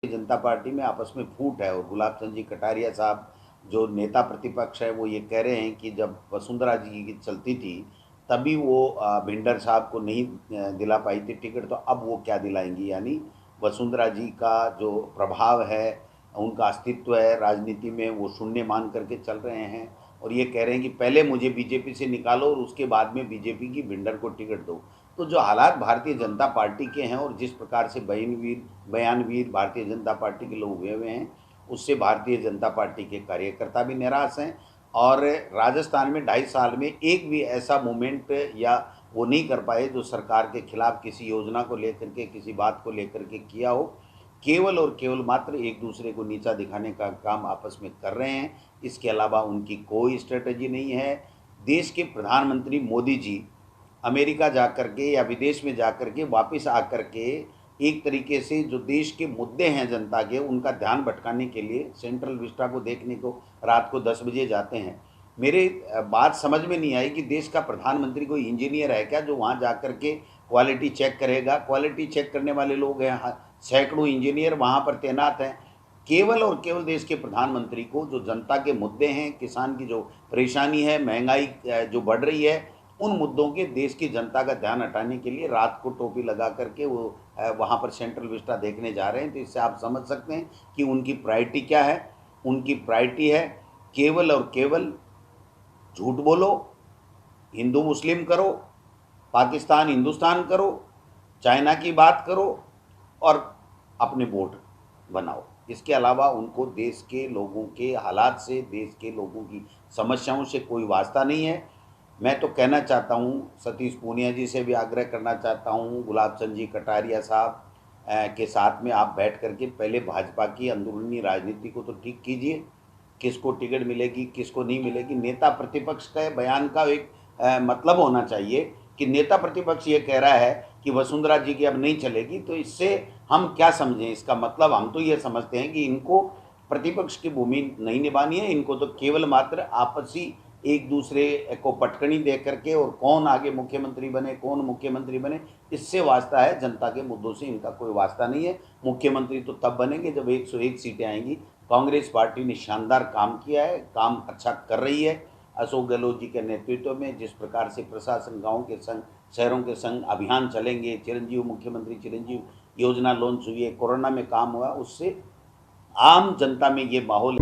जनता party में आपस में फूट है और गुलाब चंद जी कटारिया साहब जो नेता प्रतिपक्ष है वो ये कह रहे हैं कि जब वसुंधरा जी की चलती थी तभी वो भिंडर साहब को नहीं दिला पाई थी टिकट, तो अब वो क्या दिलाएंगी। यानी वसुंधरा जी का जो प्रभाव है, उनका अस्तित्व है राजनीति में, वो शून्य मान करके चल रहे हैं और ये कह रहे हैं कि पहले मुझे बीजेपी से निकालो और उसके बाद में बीजेपी की भिंडर को टिकट दो। तो जो हालात भारतीय जनता पार्टी के हैं और जिस प्रकार से बयानवीर भारतीय जनता पार्टी के लोग हुए हैं, उससे भारतीय जनता पार्टी के कार्यकर्ता भी निराश हैं। और राजस्थान में 2.5 साल में एक भी ऐसा मूवमेंट या वो नहीं कर पाए जो सरकार के खिलाफ किसी योजना को लेकर के, किसी बात को लेकर के किया हो। केवल और केवल मात्र एक दूसरे को नीचा दिखाने का काम आपस में कर रहे हैं। इसके अलावा उनकी कोई स्ट्रेटजी नहीं है। देश के प्रधानमंत्री मोदी जी अमेरिका जा कर के या विदेश में जा कर के वापस आ कर के एक तरीके से जो देश के मुद्दे हैं जनता के, उनका ध्यान भटकाने के लिए सेंट्रल विस्टा को देखने को रात को 10 बजे जाते हैं। मेरे बात समझ में नहीं आई कि देश का प्रधानमंत्री कोई इंजीनियर है क्या जो वहाँ जा कर के क्वालिटी चेक करेगा। क्वालिटी चेक करने वाले लोग हैं, सैकड़ों इंजीनियर वहाँ पर तैनात हैं। केवल और केवल देश के प्रधानमंत्री को जो जनता के मुद्दे हैं, किसान की जो परेशानी है, महंगाई जो बढ़ रही है, उन मुद्दों के देश की जनता का ध्यान हटाने के लिए रात को टोपी लगा करके वो वहाँ पर सेंट्रल विस्टा देखने जा रहे हैं। तो इससे आप समझ सकते हैं कि उनकी प्रायोरिटी क्या है। उनकी प्रायोरिटी है केवल और केवल झूठ बोलो, हिंदू मुस्लिम करो, पाकिस्तान हिंदुस्तान करो, चाइना की बात करो और अपने वोट बनाओ। इसके अलावा उनको देश के लोगों के हालात से, देश के लोगों की समस्याओं से कोई वास्ता नहीं है। मैं तो कहना चाहता हूँ, सतीश पूनिया जी से भी आग्रह करना चाहता हूँ, गुलाब चंद जी कटारिया साहब के साथ में आप बैठ करके पहले भाजपा की अंदरूनी राजनीति को तो ठीक कीजिए। किसको टिकट मिलेगी, किसको नहीं मिलेगी, नेता प्रतिपक्ष का बयान का एक मतलब होना चाहिए कि नेता प्रतिपक्ष ये कह रहा है कि वसुंधरा जी की अब नहीं चलेगी, तो इससे हम क्या समझें। इसका मतलब हम तो ये समझते हैं कि इनको प्रतिपक्ष की भूमिका नहीं निभानी है। इनको तो केवल मात्र आपसी एक दूसरे को पटकनी दे करके और कौन आगे मुख्यमंत्री बने, कौन मुख्यमंत्री बने, इससे वास्ता है। जनता के मुद्दों से इनका कोई वास्ता नहीं है। मुख्यमंत्री तो तब बनेंगे जब 101 सीटें आएंगी। कांग्रेस पार्टी ने शानदार काम किया है, काम अच्छा कर रही है। अशोक गहलोत जी के नेतृत्व में जिस प्रकार से प्रशासन गाँव के संग, शहरों के संग अभियान चलेंगे, चिरंजीव मुख्यमंत्री चिरंजीव योजना लॉन्च हुई है, कोरोना में काम हुआ, उससे आम जनता में ये माहौल